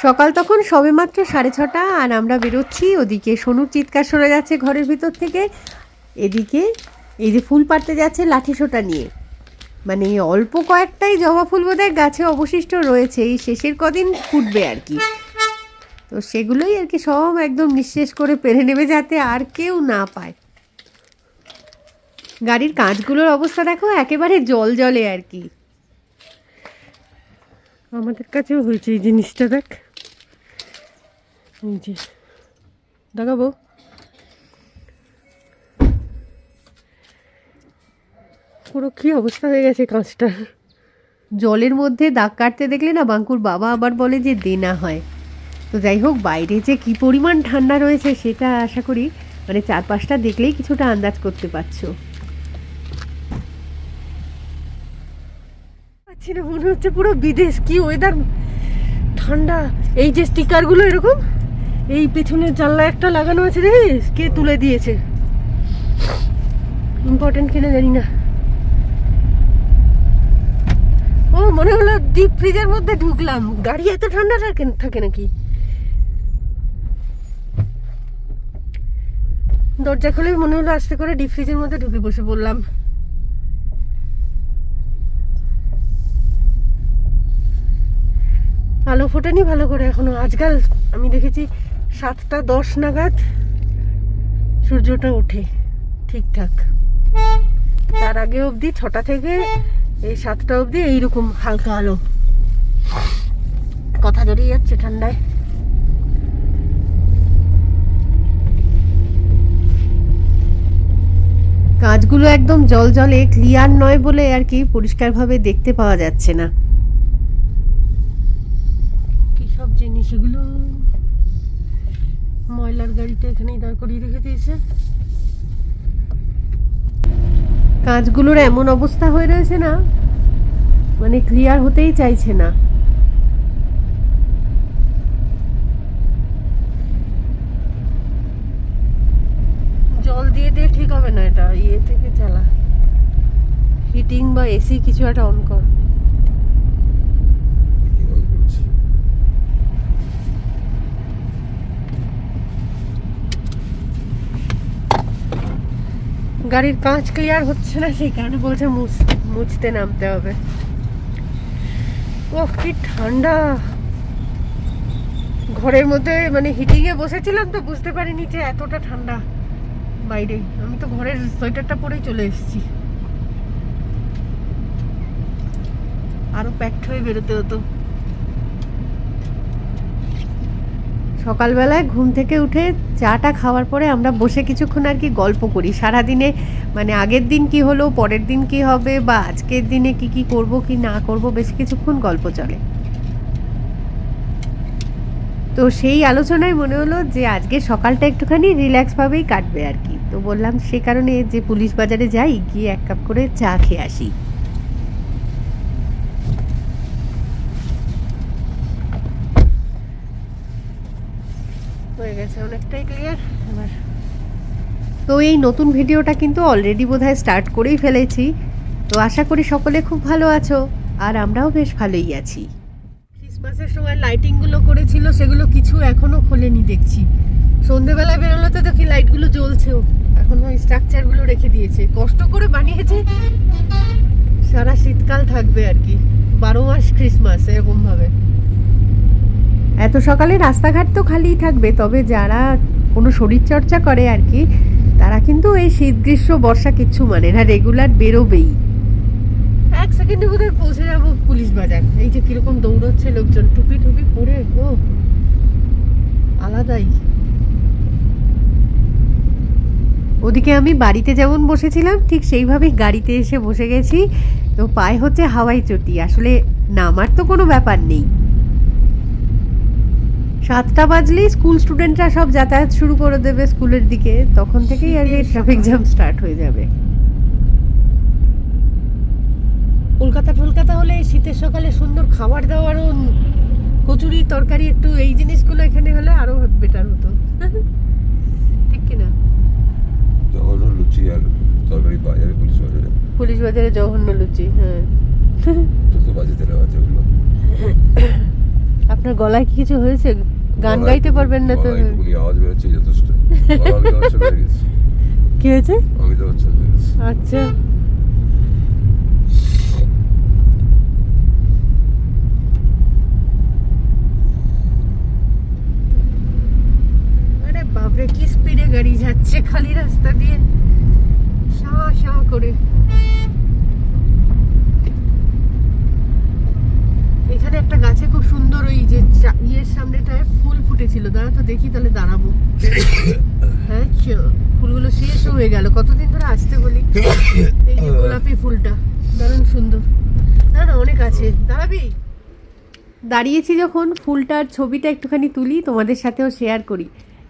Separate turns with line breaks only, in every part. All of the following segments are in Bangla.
সকাল তখন সবেমাত্র 6:30 আর আমরা বেরোচ্ছি। ওদিকে সোনুর চিৎকার শোনা যাচ্ছে ঘরের ভিতর থেকে, এদিকে এই যে ফুল পাড়তে যাচ্ছে লাঠি সোটা নিয়ে। মানে অল্প কয়েকটাই জবা ফুল বোধহয় গাছে অবশিষ্ট রয়েছে, এই শেষের কদিন ফুটবে আর কি। তো সেগুলোই আর কি সব একদম নিঃশেষ করে পেরে নেবে যাতে আর কেউ না পায়। গাড়ির কাঁচগুলোর অবস্থা দেখো, একেবারে জল জলে আর কি। আমাদের কাছেও হয়েছে এই জিনিসটা, দেখ এই যে দেখাবো। পুরো কি অবস্থা হয়ে গেছে কাঁচটা। জলের মধ্যে দাগ কাটতে দেখলে না বাঙ্কুর বাবা আবার বলে যে দেনা হয়। তো যাই হোক, বাইরে যে কি পরিমাণ ঠান্ডা রয়েছে সেটা আশা করি মানে চারপাশটা দেখলেই কিছুটা আন্দাজ করতে পারছো। মনে হচ্ছে পুরো বিদেশ, কি ওয়েদার, ঠান্ডা। এই যে স্টিকারগুলো এরকম এই পেছনের জানলায় একটা লাগানো আছে রে, কে তুলে দিয়েছে, ইম্পর্টেন্ট কিনা জানি না। ও মনে হলো ডিপ ফ্রিজের মধ্যে ঢুকলাম। গাড়ি এত ঠান্ডা থাকে নাকি? দরজা খুলে মনে হলো আস্তে করে ডিপ ফ্রিজের মধ্যে ঢুকে বসে পড়লাম। আলো ফোটেনি ভালো করে এখনো। আজকাল আমি দেখেছি 7:10 নাগাদ সূর্যটা ওঠে ঠিকঠাক, তার আগে অবধি 6টা থেকে এই 7টা অবধি এইরকম হালকা আলো। কথা জড়িয়ে যাচ্ছে ঠান্ডায়। কাঁচগুলো একদম জল জলে ক্লিয়ার নয় বলে আর কি পরিষ্কারভাবে দেখতে পাওয়া যাচ্ছে না। কি সব জিনিস এগুলো, ময়লার গাড়িটা এখানেই দাঁড় করিয়ে রেখে দিয়েছে। কাঁচগুলোর এমন অবস্থা হয়ে রয়েছে না, মানে ক্লিয়ার হতেই চাইছে না। জল দিয়ে দিয়ে ঠিক হবে না, এটা ইয়ে থেকে চালা, হিটিং বা এসি কিছু একটা অন কর। গাড়ির কাঁচ ক্লিয়ার হচ্ছে না, সেই কারণে বলছে মুছতে নামতে হবে। ওহ কি ঠান্ডা। ঘরের মধ্যে মানে হিটিং এ বসেছিলাম তো বুঝতে পারিনি যে এতটা ঠান্ডা বাইরে। আমি তো ঘরের সোয়েটারটা পরেই চলে এসেছি, আরো প্যাকড হয়ে বেরোতে হতো। সকালবেলায় ঘুম থেকে উঠে চাটা খাওয়ার পরে আমরা বসে কিছুক্ষণ আর কি গল্প করি। সারাদিনে মানে আগের দিন কি হলো, পরের দিন কি হবে, বা আজকের দিনে কি কি করব কি না করব, বেশ কিছুক্ষণ গল্প চলে। তো সেই আলোচনায় মনে হলো যে আজকে সকালটা একটুখানি রিল্যাক্স ভাবেই কাটবে আর কি। তো বললাম সে কারণে যে পুলিশ বাজারে যাই, গিয়ে 1 কাপ করে চা খেয়ে আসি। হয়ে গেছে অনেকটাই ক্লিয়ার এবার। তো এই নতুন ভিডিওটা কিন্তু অলরেডি বোধহয় স্টার্ট করেই ফেলেছি। তো আশা করি সকলে খুব ভালো আছো, আর আমরাও বেশ ভালোই আছি। ক্রিসমাসের সময় লাইটিংগুলো করেছিল সেগুলো কিছু এখনো খোলেনি দেখছি। সন্ধেবেলা বেরোলো তো দেখি লাইটগুলো জ্বলছেও, এখনো স্ট্রাকচারগুলো রেখে দিয়েছে। কষ্ট করে বানিয়েছে, সারা শীতকাল থাকবে আর কি, 12 মাস ক্রিসমাস এরকম ভাবে। এত সকালে রাস্তাঘাট তো খালিই থাকবে, তবে যারা কোনো শরীরচর্চা করে আর কি, তারা কিন্তু এই শীত গ্রীষ্ম বর্ষা কিচ্ছু মানে না, রেগুলার বেরোবেই। 1 সেকেন্ডে বোধহয় পৌঁছে যাবো পুলিশ বাজার। এই যে কিরকম দৌড়চ্ছে লোকজন টুপি টুপি পরে, ও আলাদাই। ওদিকে আমি বাড়িতে যেমন বসেছিলাম ঠিক সেইভাবেই গাড়িতে এসে বসে গেছি। তো পায়ে হচ্ছে হাওয়াই চটি, আসলে নামার তো কোনো ব্যাপার নেই। 7টা বাজলেই স্কুল স্টুডেন্টরা সব যাতায়াত শুরু করে দেবে স্কুলের দিকে, তখন থেকেই আর কি ট্রাফিক জ্যাম স্টার্ট হয়ে যাবে। কলকাতা হলে শীতের সকালে সুন্দর খাবার দাবারও, কচুরি তরকারি একটু এই জিনিসগুলো এখানে হলে আরো বেটার হতো, ঠিক কিনা?
জঘন্য লুচি আর তরকারি পাওয়া যাবে পুলিশ বাজারে
জঘন্য লুচি। হ্যাঁ,
তো বাজে তেলে বাজে ওগুলো।
আপনার আপনার গলায় কি কিছু হয়েছে? গান গাইতে পারবেন না তো?
আওয়াজ বেরোচ্ছে যথেষ্ট।
কি হয়েছে?
আচ্ছা,
আরে বাপরে কি স্পিডে গাড়ি যাচ্ছে খালি রাস্তা দিয়ে, শা শা করে। এখানে একটা গাছে খুব সুন্দর ওই যে ইয়ের সামনেটায় ফুল ফুটেছিল, দাঁড়া তো দেখি, তাহলে দাঁড়াবো। হ্যাঁ, ফুলগুলো শেষ হয়ে গেল, কতদিন ধরে আসতে বলি। এই যে গোলাপি ফুলটা দারুণ সুন্দর। না না, অনেক আছে, দাঁড়াবি। দাঁড়িয়েছি যখন, ফুলটার ছবিটা একটুখানি তুলি, তোমাদের সাথেও শেয়ার করি।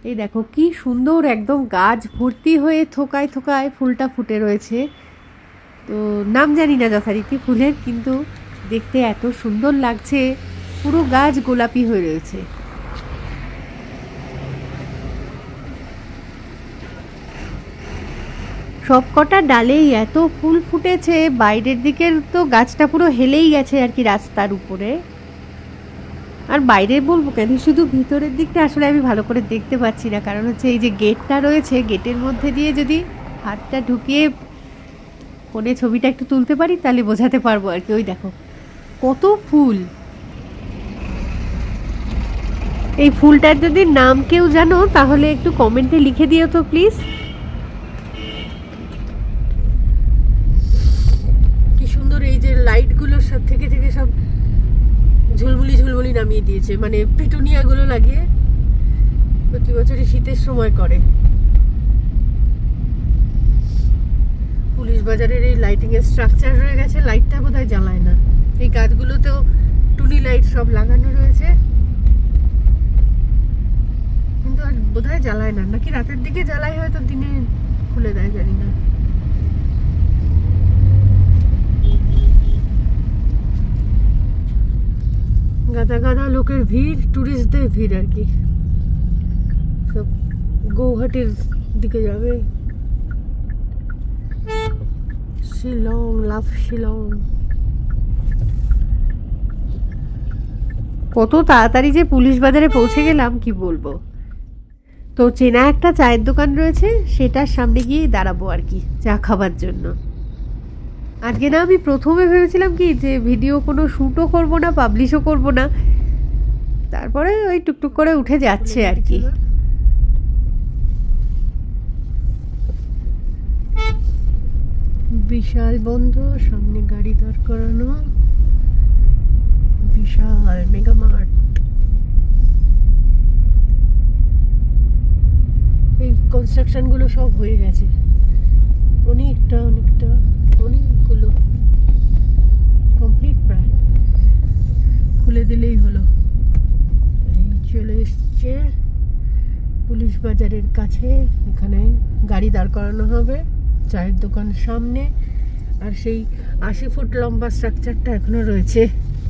এই দেখো কি সুন্দর, একদম গাছ ভর্তি হয়ে থোকায় থোকায় ফুলটা ফুটে রয়েছে। তো নাম জানি না যথারীতি ফুলের, কিন্তু দেখতে এত সুন্দর লাগছে, পুরো গাছ গোলাপি হয়ে রয়েছে। সব কটা ডালেই এত ফুল ফুটেছে, বাইরের দিকের তো গাছটা পুরো হেলেই গেছে আর কি রাস্তার উপরে। আর বাইরে বলবো কেন, শুধু ভিতরের দিকটা আসলে আমি ভালো করে দেখতে পাচ্ছি না, কারণ হচ্ছে এই যে গেটটা রয়েছে, গেটের মধ্যে দিয়ে যদি হাতটা ঢুকিয়ে ফোনে ছবিটা একটু তুলতে পারি তাহলে বোঝাতে পারবো আর কি। ওই দেখো কত ফুল। এই ফুলটার যদি নাম কেউ জানো তাহলে একটু কমেন্টে লিখে দিও তো প্লিজ। কি সুন্দর, এই যে লাইটগুলোর সব থেকে থেকে সব ঝুলমুলি ঝুলমুলি নামিয়ে দিয়েছে, মানে পিটুনিয়া গুলো লাগিয়ে প্রতি বছরই শীতের সময় করে। পুলিশ বাজারের এই লাইটিং এর স্ট্রাকচার রয়ে গেছে, লাইটটা বোধহয় জ্বালায় না। এই গাছগুলোতেও টুনি লাইট সব লাগানো রয়েছে, কিন্তু আর বোধহয় জ্বালায় না, নাকি রাতের দিকে জ্বালায়, হয়তো দিনে খুলে দেয়, জানি না। গাদা গাদা লোকের ভিড়, টুরিস্টদের ভিড় আর কি, সব গৌহাটির দিকে যাবে। শিলং, লাভ শিলং। কত তাড়াতাড়ি যে পুলিশ বাজারে পৌঁছে গেলাম কি বলবো। তো চেনা একটা চায়ের দোকান রয়েছে, সেটার সামনে গিয়ে দাঁড়াবো আর কি চা খাবার জন্য। আজকে না আমি প্রথমে ভেবেছিলাম কি যে ভিডিও কোনো শ্যুটও করব না, পাবলিশও করব না, তারপরে ওই টুকটুক করে উঠে যাচ্ছে আর কি। বিশাল বন্ধ, সামনে গাড়ি দাঁড় করানো, বিশাল মেগা মার্ট। এই কনস্ট্রাকশন গুলো সব হয়ে গেছে, অনেকগুলো কমপ্লিট প্রায়, খুলে দিলেই হলো। এই চলে এসছে পুলিশ বাজারের কাছে, এখানে গাড়ি দাঁড় করানো হবে চায়ের দোকান সামনে। আর সেই 80 ফুট লম্বা স্ট্রাকচারটা এখনো রয়েছে,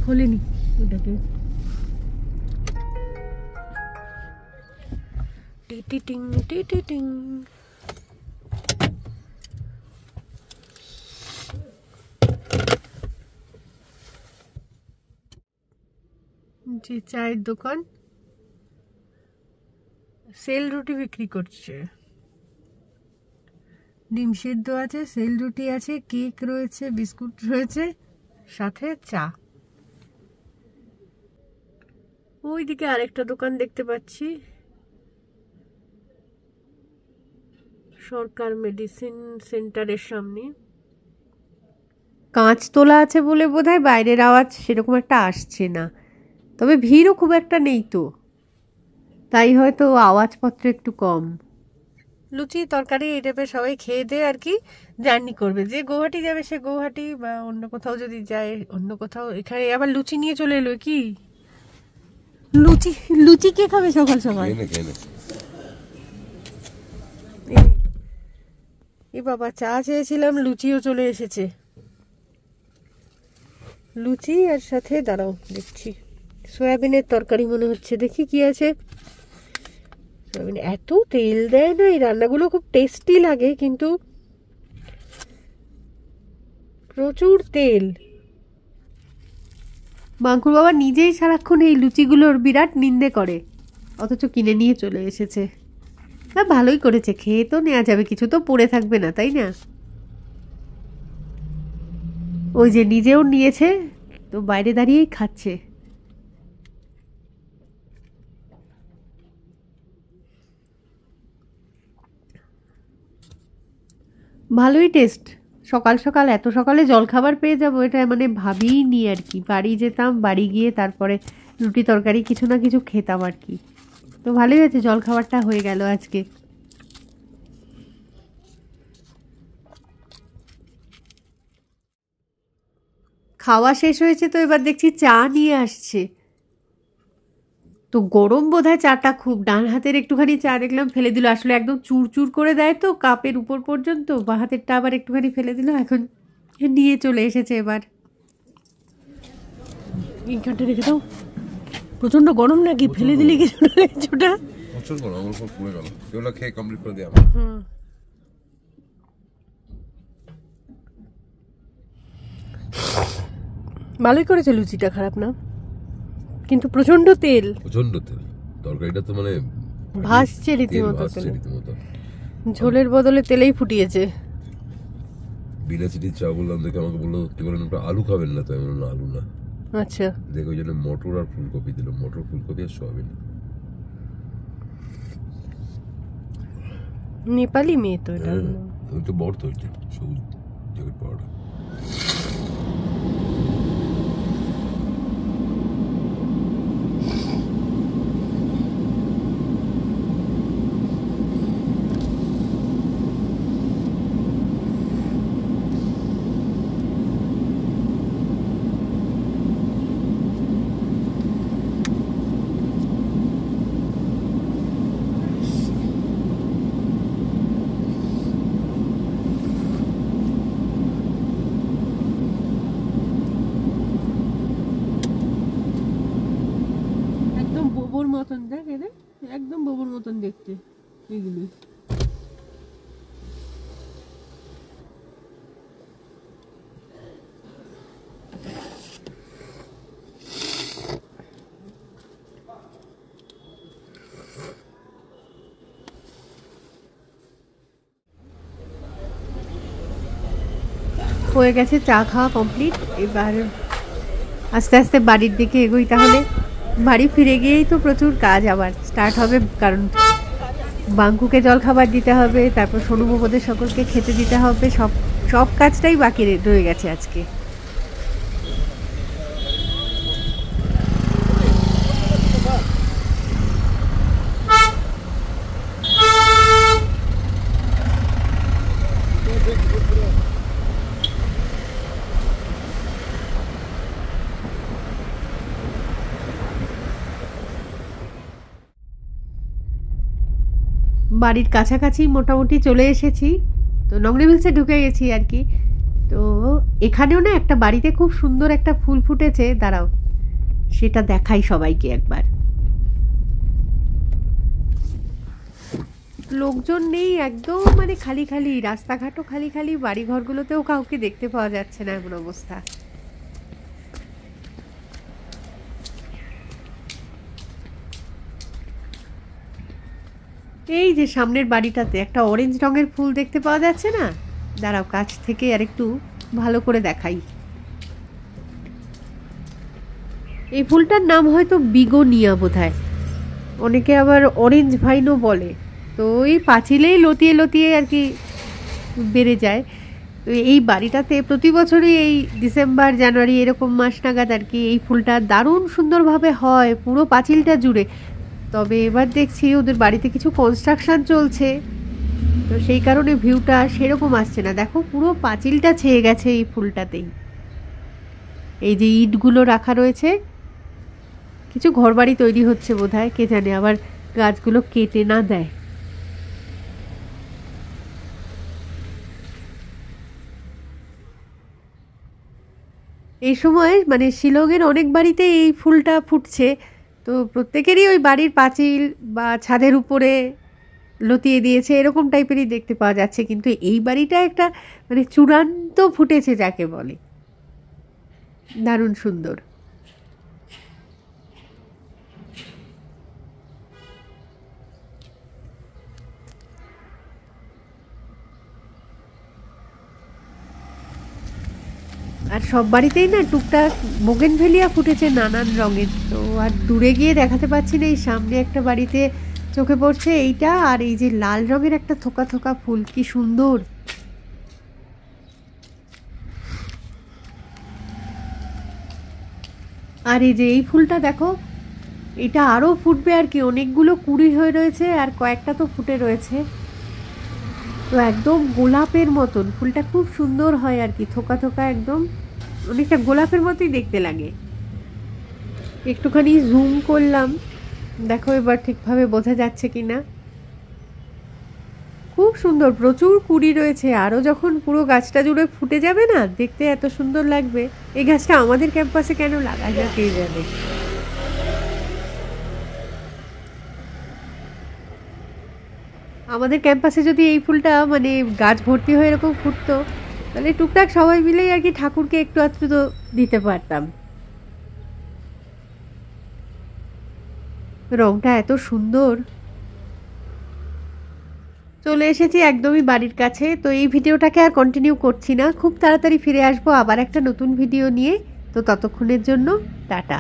খোলেনি ওটাকে। টিটিটিং টিটিটিং। যে চায়ের দোকান, সেল রুটি বিক্রি করছে, ডিম সিদ্ধ আছে, সেল রুটি আছে, কেক রয়েছে, বিস্কুট রয়েছে, সাথে চা। ওইদিকে আরেকটা দোকান দেখতে পাচ্ছি, সরকার মেডিসিন সেন্টারের সামনে। কাঁচ তোলা আছে বলে বোধহয় বাইরের আওয়াজ সেরকম একটা আসছে না, তবে ভিড়ও খুব একটা নেই, তো তাই হয়তো আওয়াজপত্র একটু কম। লুচি তরকারি এই টাইপের সবাই খেয়ে দিয়ে আর কি জার্নি করবে, যে গৌহাটি যাবে সে গৌহাটি, বা অন্য কোথাও যদি যায় অন্য কোথাও। এখানে আবার লুচি নিয়ে চলে এলো, কি লুচি কে খাবে সকাল সকাল? এ বাবা, চা চেয়েছিলাম, লুচিও চলে এসেছে। লুচি আর সাথে দাঁড়াও দেখছি সয়াবিনের তরকারি মনে হচ্ছে, দেখি কি আছে। সয়াবিন, এত তেল দেয় না, এই রান্নাগুলো খুব টেস্টি লাগে কিন্তু প্রচুর তেল। বাঙ্কুর বাবা নিজেই সারাক্ষণ এই লুচিগুলোর বিরাট নিন্দে করে, অথচ কিনে নিয়ে চলে এসেছে। তা ভালোই করেছে, খেয়ে তো নেওয়া যাবে, কিছু তো পড়ে থাকবে না, তাই না? ওই যে নিজেও নিয়েছে, তো বাইরে দাঁড়িয়েই খাচ্ছে। ভালোই টেস্ট। সকাল সকাল এত সকালে জলখাবার পেয়ে যাবো এটা মানে ভাবিই নি আর কি। বাড়ি যেতাম, বাড়ি গিয়ে তারপরে রুটি তরকারি কিছু না কিছু খেতাম আর কি। তো ভালোই হয়েছে, জলখাবারটা হয়ে গেল আজকে। খাওয়া শেষ হয়েছে, তো এবার দেখছি চা নিয়ে আসছে। তো গরম বোধহয় চাটা খুব, ডান হাতের একটুখানি চা দেখলাম ফেলে দিল, আসলে একদম চুরচুর করে দেয় তো কাপের উপর পর্যন্ত, বা হাতেরটা আবার একটুখানি ফেলে দিল। এখন নিয়ে চলে এসেছে। এবার এইখানটা রেখে দাও, প্রচন্ড গরম নাকি? ফেলে দিলি কিছুটা?
প্রচুর গরম, আমার উপর পুড়ে গেল। এগুলো খেয়ে কমপ্লিট করে দিই আমার।
ভালোই করেছে, লুচিটা খারাপ না, কিন্তু প্রচন্ড তেল।
প্রচন্ড তেল, তরকারিটা তো মানে
ভাসছে রীতিমতো তেল, ঝোলের বদলে তেলেই ফুটিয়েছে।
বিলাচিটির চা বললাম, দেখে আমাকে বললো কি বলেন ওটা আলু খাবেন না, তো আমি বললাম আলু না।
আচ্ছা,
দেখো ওই জন্য মটর আর ফুলকপি দিল, মটর ফুলকপি আর সয়াবিন।
নেপালি মেয়ে তো এটা।
ওই তো বড় তো, ওইটা সবুজ জ্যাকেট পাওয়াটা।
বোবর মতন দেখ, এদের একদম বোবর মতন দেখতে এগুলি। হয়ে গেছে চা খাওয়া কমপ্লিট। এবার আস্তে আস্তে বাড়ির দিকে এগোই। তাহলে বাড়ি ফিরে গিয়েই তো প্রচুর কাজ আবার স্টার্ট হবে, কারণ বাঙ্কুকে জলখাবার দিতে হবে, তারপর সোনু মোমদের সকলকে খেতে দিতে হবে, সব সব কাজটাই বাকি রয়ে গেছে আজকে। বাড়ির কাছাকাছি মোটামুটি চলে এসেছি, তো নংরি মিলসে ঢুকে গেছি আর কি। তো এখানেও না একটা বাড়িতে খুব সুন্দর একটা ফুল ফুটেছে, দাঁড়াও সেটা দেখাই সবাইকে একবার। লোকজন নেই একদম, মানে খালি খালি, রাস্তাঘাটও খালি খালি, বাড়ি ঘরগুলোতেও কাউকে দেখতে পাওয়া যাচ্ছে না, এমন অবস্থা। এই যে সামনের বাড়িটাতে একটা অরেঞ্জ রঙের ফুল দেখতে পাওয়া যাচ্ছে না, দাঁড়াও কাছ থেকে আর একটু ভালো করে দেখাই। এই ফুলটার নাম হয়তো বিগোনিয়া বোধহয়, অনেকে আবার অরেঞ্জ ভাইনও বলে। তো এই পাঁচিলেই লতিয়ে লতিয়ে আর কি বেড়ে যায়। তো এই বাড়িটাতে প্রতি বছরই এই ডিসেম্বর জানুয়ারি এরকম মাস নাগাদ আর কি এই ফুলটা দারুণ সুন্দরভাবে হয় পুরো পাঁচিলটা জুড়ে। তবে এবার দেখছি ওদের বাড়িতে কিছু কনস্ট্রাকশন চলছে, তো সেই কারণে ভিউটা সেরকম আসছে না। দেখো পুরো পাঁচিলটা ছেয়ে গেছে এই ফুলটাতেই। এই যে ইটগুলো রাখা রয়েছে, কিছু ঘরবাড়ি তৈরি হচ্ছে বোধহয়, কে জানে আবার গাছগুলো কেটে না দেয়। এই সময় মানে শিলংয়ের অনেক বাড়িতে এই ফুলটা ফুটছে, তো প্রত্যেকেরই ওই বাড়ির পাঁচিল বা ছাদের উপরে লতিয়ে দিয়েছে এরকম টাইপেরই দেখতে পাওয়া যাচ্ছে। কিন্তু এই বাড়িটা একটা মানে চূড়ান্ত ফুটেছে যাকে বলে, দারুণ সুন্দর। আর সব বাড়িতেই না টুকটাক বোগেনভেলিয়া ফুটেছে নানান রঙের। তো আর দূরে গিয়ে দেখাতে পাচ্ছি না, এই সামনে একটা বাড়িতে চোখে পড়ছে এইটা, আর এই যে লাল রঙের একটা থোকা থোকা ফুল, কি সুন্দর। আর এই যে এই ফুলটা দেখো, এটা আরও ফুটবে আর কি, অনেকগুলো কুঁড়ি হয়ে রয়েছে আর কয়েকটা তো ফুটে রয়েছে। তো একদম গোলাপের মতন ফুলটা, খুব সুন্দর হয় আর কি, থোকা থোকা, একদম অনেকটা গোলাপের মতোই দেখতে লাগে। একটুখানি জুম করলাম, দেখো এবার ঠিকভাবে বোঝা যাচ্ছে কি না। খুব সুন্দর, প্রচুর কুঁড়ি রয়েছে, আরও যখন পুরো গাছটা জুড়ে ফুটে যাবে না, দেখতে এত সুন্দর লাগবে। এই গাছটা আমাদের ক্যাম্পাসে কেন লাগায় না কে জানে। আমাদের ক্যাম্পাসে যদি এই ফুলটা মানে গাছ ভর্তি হয়ে এরকম ফুটতো, তাহলে টুকটাক সবাই মিলেই আর কি ঠাকুরকে একটু আধটু তো দিতে পারতাম। রংটা এত সুন্দর। চলে এসেছি একদমই বাড়ির কাছে। তো এই ভিডিওটাকে আর কন্টিনিউ করছি না, খুব তাড়াতাড়ি ফিরে আসবো আবার একটা নতুন ভিডিও নিয়ে। তো ততক্ষণের জন্য টাটা।